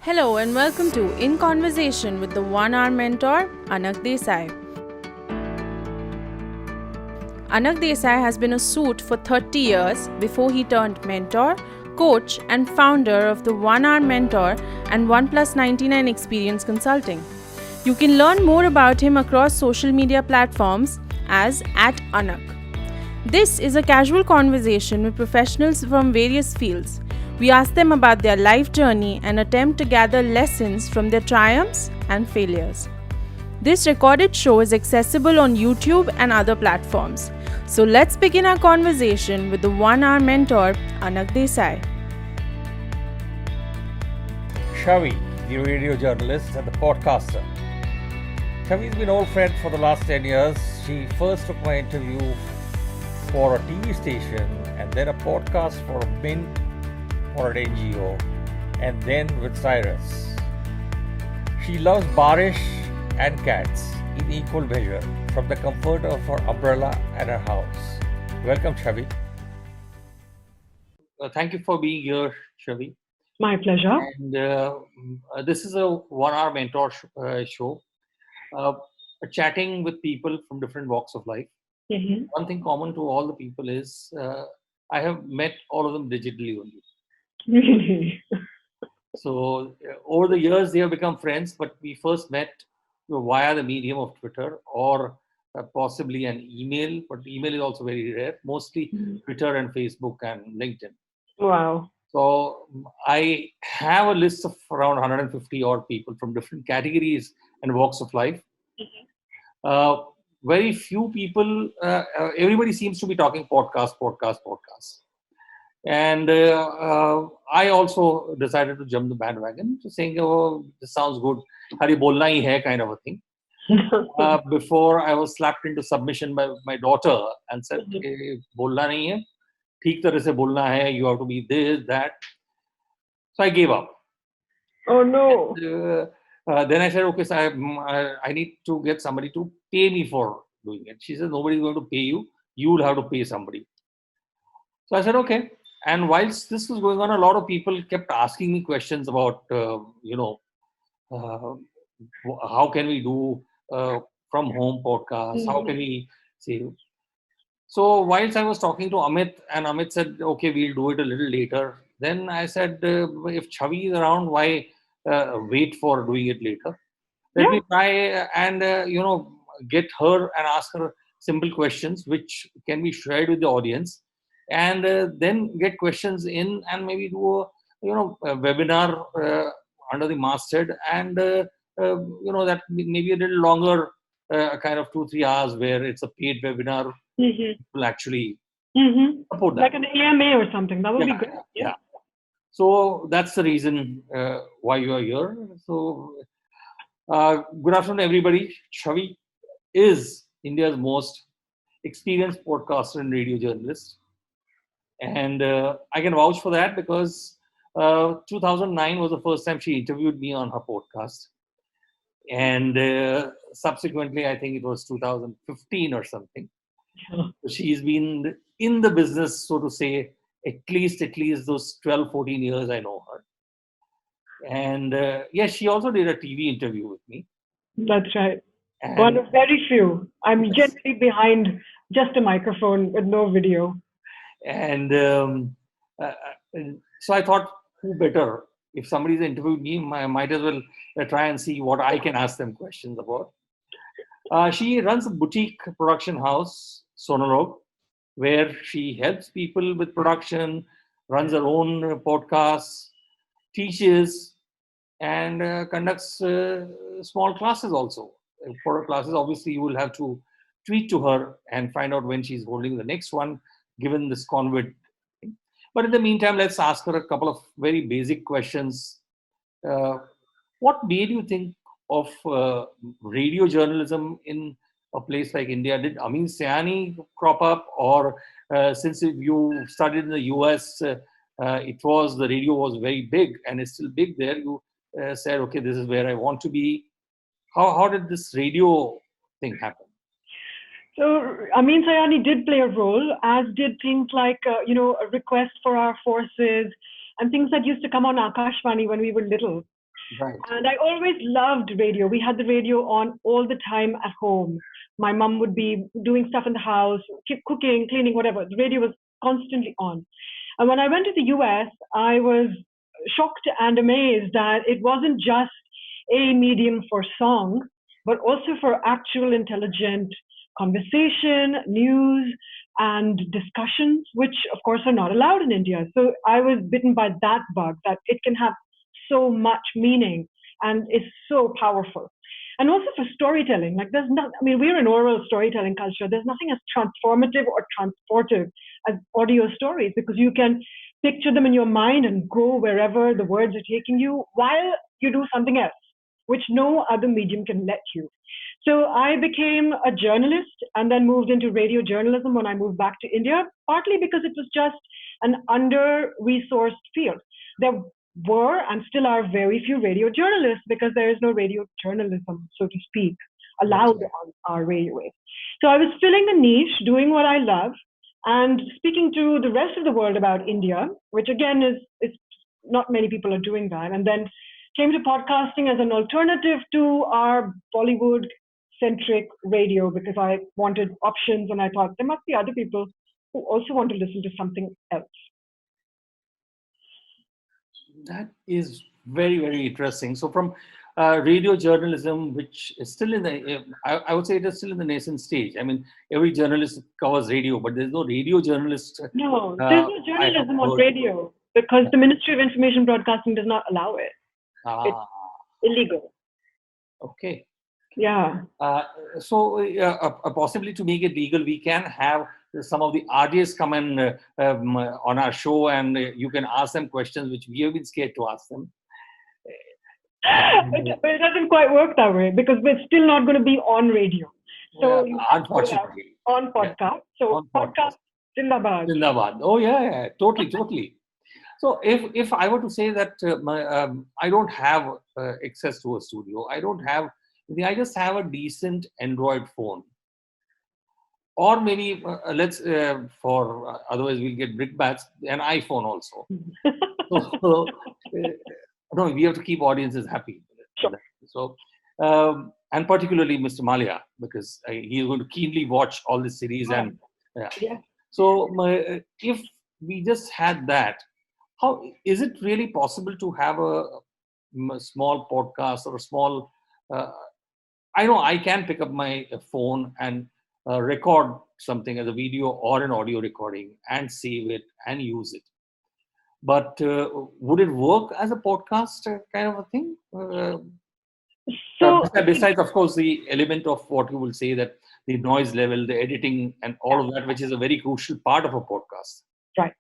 Hello and welcome to In Conversation with the one-hour mentor, Anaggh Desai. Anaggh Desai has been a suit for 30 years before he turned mentor, coach and founder of the one-hour mentor and 1+99 experience consulting. You can learn more about him across social media platforms as @Anaggh. This is a casual conversation with professionals from various fields. We ask them about their life journey and attempt to gather lessons from their triumphs and failures. This recorded show is accessible on YouTube and other platforms. So let's begin our conversation with the one-hour mentor, Anaggh Desai. Chhavi, the radio journalist and the podcaster. Chhavi's been an old friend for the last 10 years. She first took my interview for a TV station and then a podcast for a Mint or an NGO and then with Cyrus. She loves Barish and cats in equal measure from the comfort of her umbrella and her house. Welcome, Chhavi. Thank you for being here, Chhavi. My pleasure. And this is a one-hour mentor show, chatting with people from different walks of life. Mm-hmm. One thing common to all the people is I have met all of them digitally only. Really? So over the years, they have become friends, but we first met via the medium of Twitter or possibly an email, but email is also very rare, mostly Twitter and Facebook and LinkedIn. Wow. So I have a list of around 150 odd people from different categories and walks of life. Very few people, everybody seems to be talking podcast. And I also decided to jump the bandwagon, to saying, oh, this sounds good. Hari bolna hi hai kind of a thing. Before I was slapped into submission by my daughter and said, bolna nahi hai, theek tarah se bolna hai, you have to be this, that. So I gave up. Oh no. And, then I said, okay, so I need to get somebody to pay me for doing it. She said, nobody's going to pay you. You will have to pay somebody. So I said, okay. And whilst this was going on, a lot of people kept asking me questions about, how can we do from home podcasts? How can we say? So whilst I was talking to Amit, and Amit said, okay, we'll do it a little later. Then I said, if Chhavi is around, why wait for doing it later? Let me try and, get her and ask her simple questions, which can be shared with the audience. And then get questions in and maybe do a webinar under the masthead and, that maybe a little longer, kind of 2-3 hours where it's a paid webinar. Will actually support that. Like an AMA or something. That would be good. Yeah. So that's the reason why you are here. So good afternoon, everybody. Chhavi is India's most experienced podcaster and radio journalist. And I can vouch for that because 2009 was the first time she interviewed me on her podcast. And subsequently, I think it was 2015 or something. She's been in the business, so to say, at least those 12, 14 years I know her. And yes, she also did a TV interview with me. That's right. And one of very few. I'm generally behind just a microphone with no video. And so I thought, who better? If somebody's interviewed me, I might as well try and see what I can ask them questions about. She runs a boutique production house, Sonorog, where she helps people with production, runs her own podcasts, teaches, and conducts small classes also. For her classes, obviously, you will have to tweet to her and find out when she's holding the next one, given this COVID thing. But in the meantime, let's ask her a couple of very basic questions. What made you think of radio journalism in a place like India? Did Amin Sayani crop up, or since you studied in the US, the radio was very big and it's still big there. You said, okay, this is where I want to be. How did this radio thing happen? So Amin Sayani did play a role, as did things like, a request for our forces and things that used to come on Akashvani when we were little. Right. And I always loved radio. We had the radio on all the time at home. My mom would be doing stuff in the house, cooking, cleaning, whatever. The radio was constantly on. And when I went to the US, I was shocked and amazed that it wasn't just a medium for song, but also for actual intelligent conversation, news, and discussions, which of course are not allowed in India. So I was bitten by that bug that it can have so much meaning and is so powerful. And also for storytelling, like there's not, I mean, we're an oral storytelling culture. There's nothing as transformative or transportive as audio stories because you can picture them in your mind and go wherever the words are taking you while you do something else, which no other medium can let you. So I became a journalist and then moved into radio journalism when I moved back to India, partly because it was just an under-resourced field. There were and still are very few radio journalists because there is no radio journalism, so to speak, allowed on our radio waves. So I was filling the niche, doing what I love, and speaking to the rest of the world about India, which again is not many people are doing that. And then came to podcasting as an alternative to our Bollywood centric radio because I wanted options and I thought there must be other people who also want to listen to something else. That is very, very interesting. So from radio journalism, which is still in the, I would say it is still in the nascent stage. I mean, every journalist covers radio, but there's no radio journalist. No, there's no journalism on radio because the Ministry of Information Broadcasting does not allow it. It's illegal. Okay. Yeah. So possibly to make it legal, we can have some of the RJs come in on our show and you can ask them questions which we have been scared to ask them. But it doesn't quite work that way because we're still not going to be on radio. So unfortunately. On podcast. Yeah. So on podcast, Zindabad. Zindabad. Oh yeah, totally. So if I were to say that I don't have access to a studio, I just have a decent Android phone. Or maybe otherwise we'll get brickbats, an iPhone also. So no, we have to keep audiences happy. Sure. So, and particularly Mr. Malia, because he is going to keenly watch all this series. And yeah. So if we just had that, how is it really possible to have a small podcast or a small, I know I can pick up my phone and record something as a video or an audio recording and save it and use it. But would it work as a podcast kind of a thing? Besides, of course, the element of what you will say that the noise level, the editing and all of that, which is a very crucial part of a podcast. Right.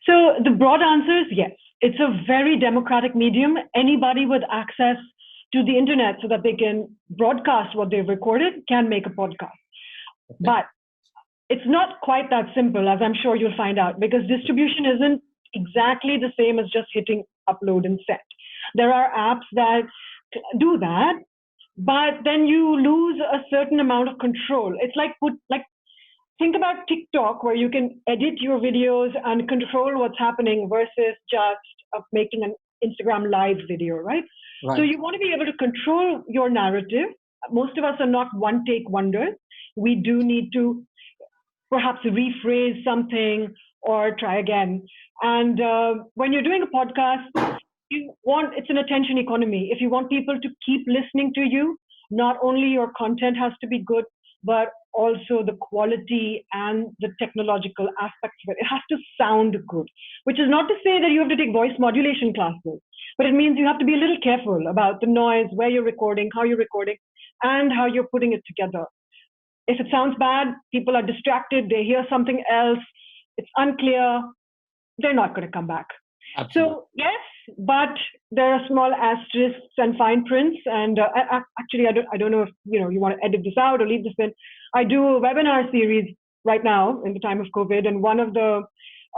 So the broad answer is yes. It's a very democratic medium. Anybody with access to the internet so that they can broadcast what they've recorded can make a podcast. Okay. But it's not quite that simple, as I'm sure you'll find out, because distribution isn't exactly the same as just hitting upload and send. There are apps that do that, but then you lose a certain amount of control. It's like think about TikTok, where you can edit your videos and control what's happening versus just making an Instagram live video, right? So you want to be able to control your narrative. Most of us are not one-take wonders. We do need to perhaps rephrase something or try again. And when you're doing a podcast, it's an attention economy. If you want people to keep listening to you, not only your content has to be good, but also the quality and the technological aspects of it. It has to sound good, which is not to say that you have to take voice modulation classes, but it means you have to be a little careful about the noise, where you're recording, how you're recording, and how you're putting it together. If it sounds bad, people are distracted, they hear something else, it's unclear, they're not going to come back. Absolutely. So yes, but there are small asterisks and fine prints. And actually, I don't know if you want to edit this out or leave this in. I do a webinar series right now in the time of COVID, and one of the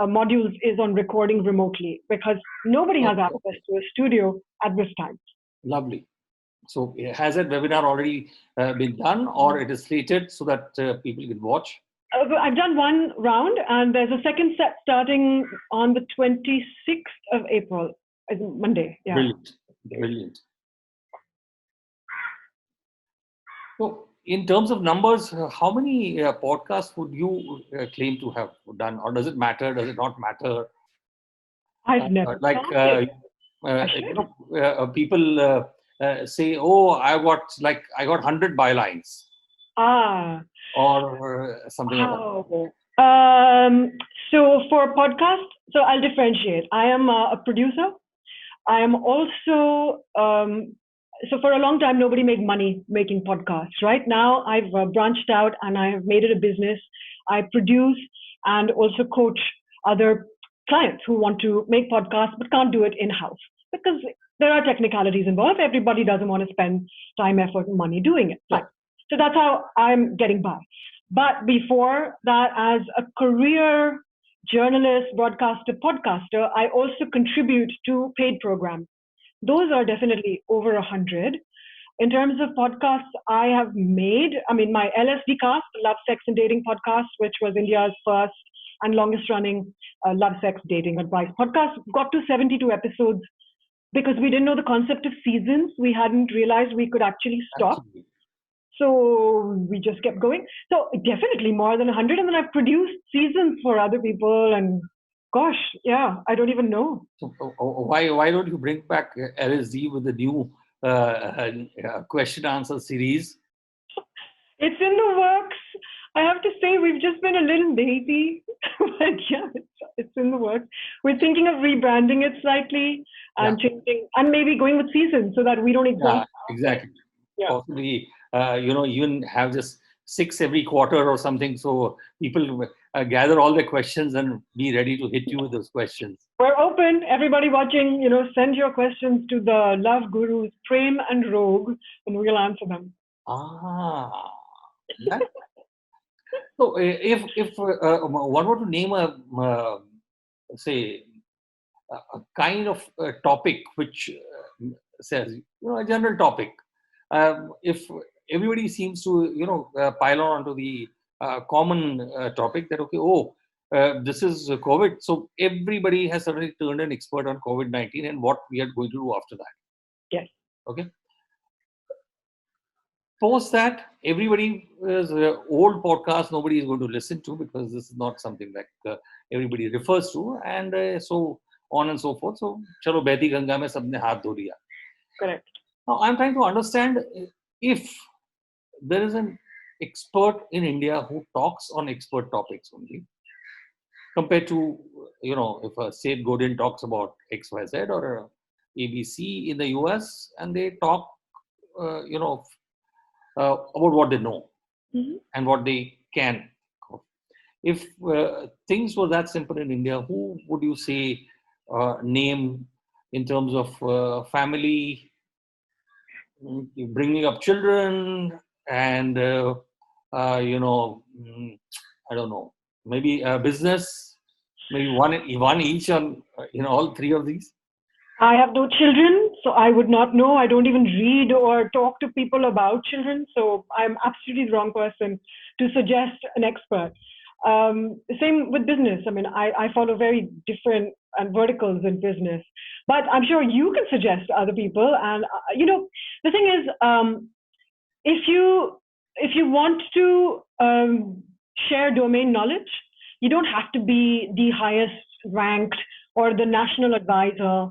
modules is on recording remotely because nobody has access to a studio at this time. Lovely. So has that webinar already been done, or it is slated so that people can watch? I've done one round, and there's a second set starting on the 26th of April, Monday. Yeah. Brilliant. So, in terms of numbers, how many podcasts would you claim to have done, or does it matter? Does it not matter? I've never Like counted. I should. people say, "Oh, I got 100 bylines," Ah, or something like that. wow. Um, so for podcast, so I'll differentiate. I am a producer. I am also so for a long time nobody made money making podcasts. Right now I've branched out and I have made it a business. I produce and also coach other clients who want to make podcasts but can't do it in house because there are technicalities involved. Everybody doesn't want to spend time, effort, and money doing it. Fine. So that's how I'm getting by. But before that, as a career journalist, broadcaster, podcaster, I also contribute to paid programs. Those are definitely over 100. In terms of podcasts I have made, I mean, my LSD cast, Love, Sex, and Dating podcast, which was India's first and longest running love, sex, dating advice podcast, got to 72 episodes because we didn't know the concept of seasons. We hadn't realized we could actually stop. Absolutely. So we just kept going. So definitely more than 100. And then I've produced seasons for other people. And gosh, yeah, I don't even know. So why don't you bring back LSD with the new question answer series? It's in the works. I have to say, we've just been a little lazy. But yeah, it's in the works. We're thinking of rebranding it slightly and changing, and maybe going with seasons so that we don't exhaust. Exactly. Yeah. Possibly, even have just 6 every quarter or something, so people gather all their questions and be ready to hit you with those questions. We're open. Everybody watching, send your questions to the love gurus, Prem and Rogue, and we'll answer them. That, so if one were to name say a kind of topic which says, a general topic, if everybody seems to pile on onto the common topic that this is COVID, so everybody has suddenly turned an expert on COVID-19 and what we are going to do after that. Yes. Okay. Post that, everybody is old podcast nobody is going to listen to because this is not something that everybody refers to, and so on and so forth. So, chalo behti ganga mein sabne haath dho liya. Correct. Now, I'm trying to understand if there is an expert in India who talks on expert topics only, compared to, if a Seth Godin talks about XYZ or ABC in the US, and they talk, about what they know and what they can. If things were that simple in India, who would you say name in terms of family, bringing up children, and I don't know, maybe business, maybe one each on all three of these? I have no children, so I would not know. I don't even read or talk to people about children, so I'm absolutely the wrong person to suggest an expert. Same with business. I mean, I follow very different and verticals in business, but I'm sure you can suggest other people. And the thing is, if you want to share domain knowledge, you don't have to be the highest ranked or the national advisor.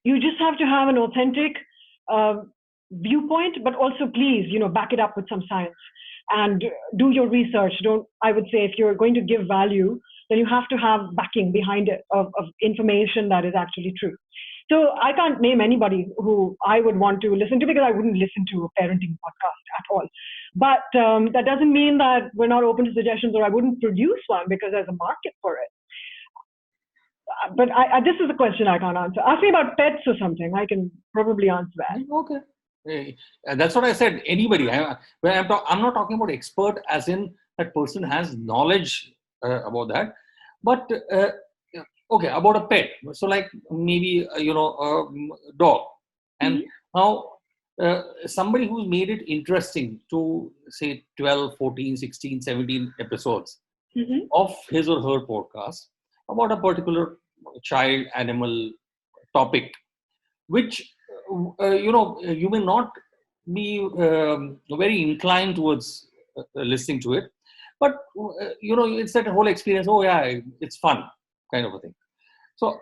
You just have to have an authentic viewpoint, but also please, back it up with some science and do your research. I would say if you're going to give value, then you have to have backing behind it of information that is actually true. So I can't name anybody who I would want to listen to because I wouldn't listen to a parenting podcast at all. But that doesn't mean that we're not open to suggestions or I wouldn't produce one because there's a market for it. But this is a question I can't answer. Ask me about pets or something. I can probably answer that. Okay. That's what I said. Anybody. I'm not talking about expert as in that person has knowledge about that. But, okay, about a pet. So like maybe, a dog. And now somebody who's made it interesting to say 12, 14, 16, 17 episodes of his or her podcast about a particular child animal topic, which you may not be very inclined towards listening to it. But, it's that whole experience, oh yeah, it's fun kind of a thing. So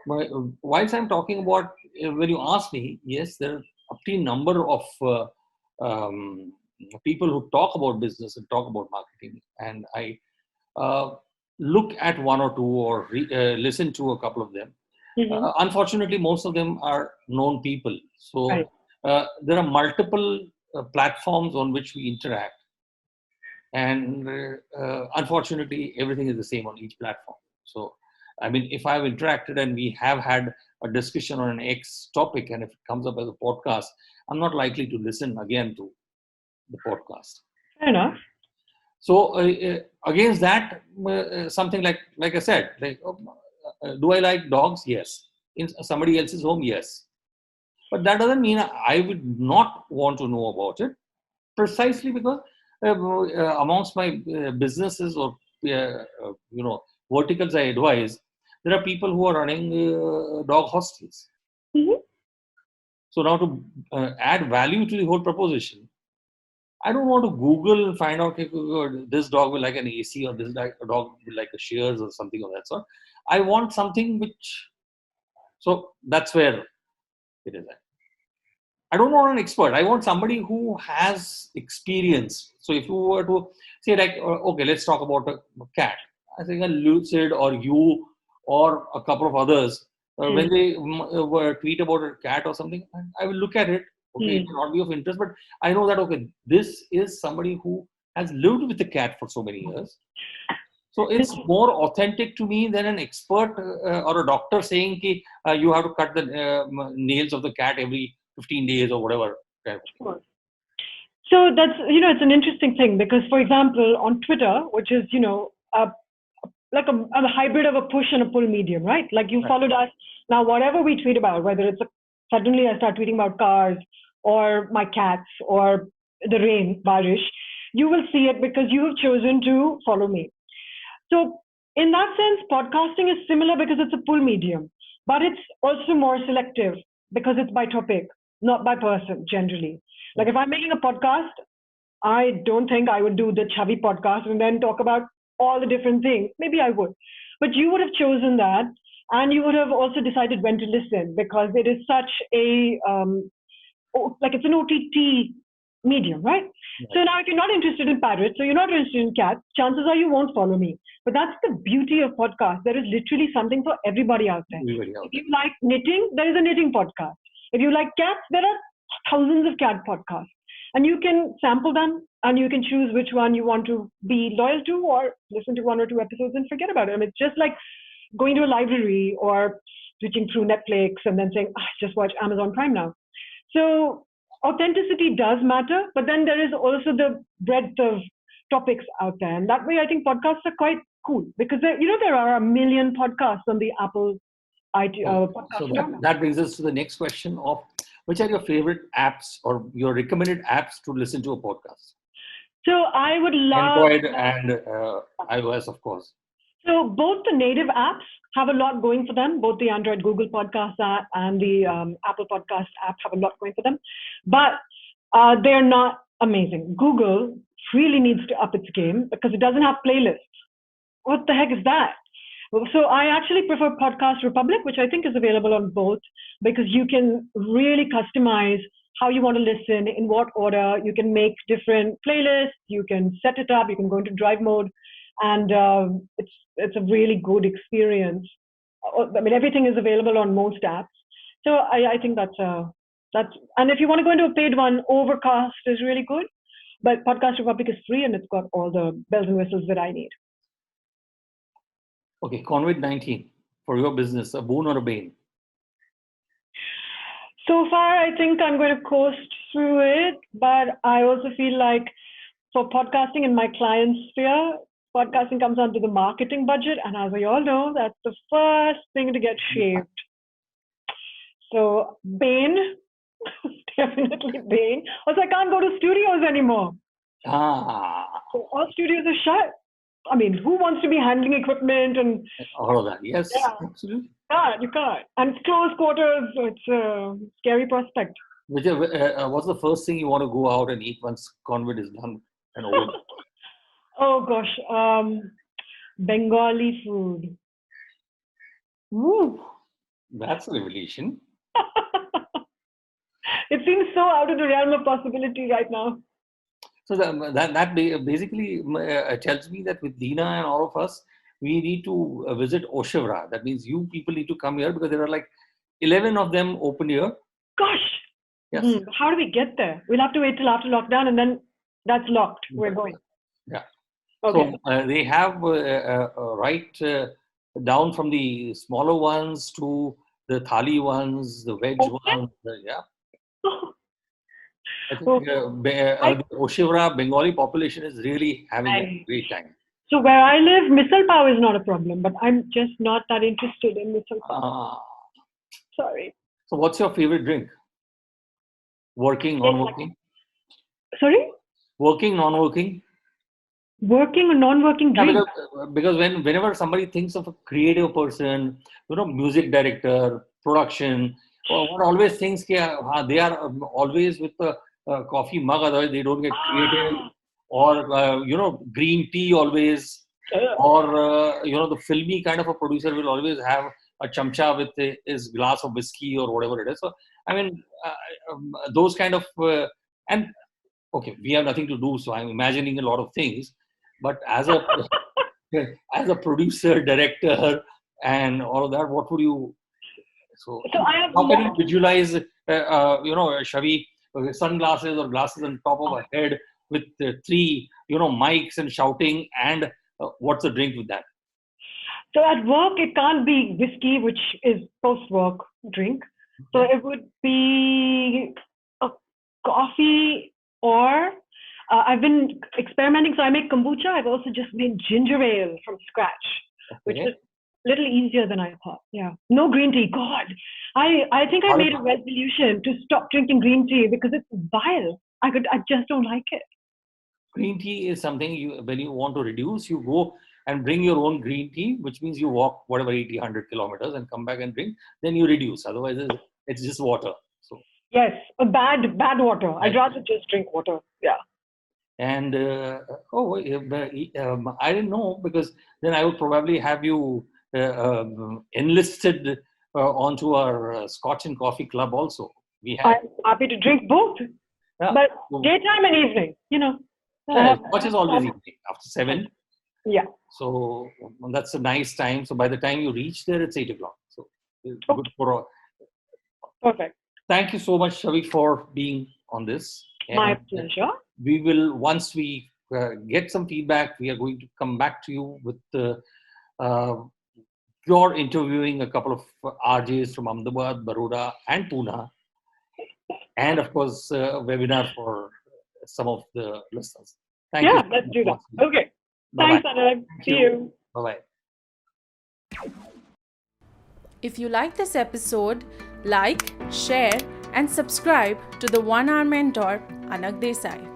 whilst I'm talking about, when you ask me, yes, there are a pretty number of people who talk about business and talk about marketing. And I look at one or two or listen to a couple of them. Unfortunately, most of them are known people. So Right. there are multiple platforms on which we interact. And unfortunately, everything is the same on each platform. So, I mean, if I've interacted and we have had a discussion on an X topic, and if it comes up as a podcast, I'm not likely to listen again to the podcast. Fair enough. So against that, something like I said, do I like dogs? Yes. In somebody else's home, yes. But that doesn't mean I would not want to know about it, precisely because amongst my businesses or verticals I advise, there are people who are running dog hostels. So now to add value to the whole proposition, I don't want to Google and find out if this dog will like an AC or this dog will like a shears or something of that sort. I want something which, so that's where it is at. I don't want an expert. I want somebody who has experience. So if you were to say like, okay, let's talk about a cat. I think a Lucid or you or a couple of others, when they tweet about a cat or something, I will look at it. Okay, it may not be of interest, but I know that, okay, this is somebody who has lived with the cat for so many years. So it's more authentic to me than an expert or a doctor saying ki, you have to cut the nails of the cat every 15 days or whatever. Sure. So that's, it's an interesting thing because, for example, on Twitter, which is, like a hybrid of a push and a pull medium, right? Like you followed us. Now, whatever we tweet about, whether it's suddenly I start tweeting about cars or my cats or the rain, barish, you will see it because you have chosen to follow me. So in that sense, podcasting is similar because it's a pull medium, but it's also more selective because it's by topic, not by person generally. Like if I'm making a podcast, I don't think I would do the Chhavi podcast and then talk about all the different things. Maybe I would, but you would have chosen that, and you would have also decided when to listen because it is such a like it's an OTT medium, right? So now if you're not interested in parrots, so you're not interested in cats, chances are you won't follow me. But that's the beauty of podcasts. There is literally something for everybody out there. If you like knitting, there is a knitting podcast. If you like cats, there are thousands of cat podcasts. And you can sample them and you can choose which one you want to be loyal to or listen to one or two episodes and forget about it. I mean, it's just like going to a library or switching through Netflix and then saying, just watch Amazon Prime now. So authenticity does matter, but then there is also the breadth of topics out there. And that way, I think podcasts are quite cool because, there are a million podcasts on the Apple podcast. So that brings us to the next question of which are your favorite apps or your recommended apps to listen to a podcast? So I would love Android and iOS, of course. So both the native apps have a lot going for them. Both the Android Google Podcast app and the Apple Podcast app have a lot going for them. But they're not amazing. Google really needs to up its game because it doesn't have playlists. What the heck is that? So I actually prefer Podcast Republic, which I think is available on both because you can really customize how you want to listen, in what order. You can make different playlists. You can set it up. You can go into drive mode. And it's a really good experience. I mean, everything is available on most apps. So I think that's, and if you want to go into a paid one, Overcast is really good. But Podcast Republic is free and it's got all the bells and whistles that I need. Okay, COVID-19 for your business, a boon or a bane? So far, I think I'm going to coast through it, but I also feel like for podcasting in my client sphere, podcasting comes onto the marketing budget, and as we all know, that's the first thing to get shaved. So bane, definitely bane. Also, I can't go to studios anymore. So all studios are shut. I mean, who wants to be handling equipment and all of that? Yes, absolutely. You can't. And it's close quarters. It's a scary prospect. What's the first thing you want to go out and eat once COVID is done and over? Oh gosh, Bengali food. Woo, that's a revelation. It seems so out of the realm of possibility right now. So basically tells me that with Dina and all of us, we need to visit Oshivra. That means you people need to come here because there are like 11 of them open here. Gosh, Yes. how do we get there? We'll have to wait till after lockdown, and then that's locked. We're going. Yeah. Okay. So they have right down from the smaller ones to the thali ones, the veg ones. Yeah. I think the Oshivra Bengali population is really having a great time. So where I live, misal pav is not a problem, but I'm just not that interested in misal pav. Sorry. So what's your favorite drink? Working, non-working? Sorry? Working, non-working? Working or non-working drink? Because whenever somebody thinks of a creative person, music director, production, one always thinks they are always with the coffee mug, otherwise they don't get creative, or green tea always, or the filmy kind of a producer will always have a chamcha with his glass of whiskey or whatever it is. So I mean, those kind of and okay, we have nothing to do, so I'm imagining a lot of things. But as a producer, director, and all of that, what would you? So how can you visualize, Chhavi, sunglasses or glasses on top of a head with 3, mics and shouting, and what's the drink with that? So at work, it can't be whiskey, which is post-work drink. So it would be a coffee or I've been experimenting. So I make kombucha. I've also just made ginger ale from scratch, which is a little easier than I thought. Yeah. No green tea. God, I think I made a resolution to stop drinking green tea because it's vile. I just don't like it. Green tea is something when you want to reduce, you go and bring your own green tea, which means you walk whatever 80, 100 kilometers and come back and drink. Then you reduce. Otherwise, it's just water. So yes, a bad water. I'd rather just drink water. Yeah. And I didn't know, because then I would probably have you enlisted onto our Scotch and Coffee Club also. I'm happy to drink both, but daytime and evening, Scotch is always evening after 7. Yeah. So that's a nice time. So by the time you reach there, it's 8 o'clock. So good for. Perfect. Thank you so much, Chhavi, for being on this. My pleasure. We will, once we get some feedback, we are going to come back to you with your interviewing a couple of RJs from Ahmedabad, Baroda, and Pune, and of course, a webinar for some of the listeners. Thank you. Let's do that. Okay. Bye-bye. Thanks, Anaggh. See you. Bye-bye. If you like this episode, like, share, and subscribe to the 1 Hour Mentor, Anaggh Desai.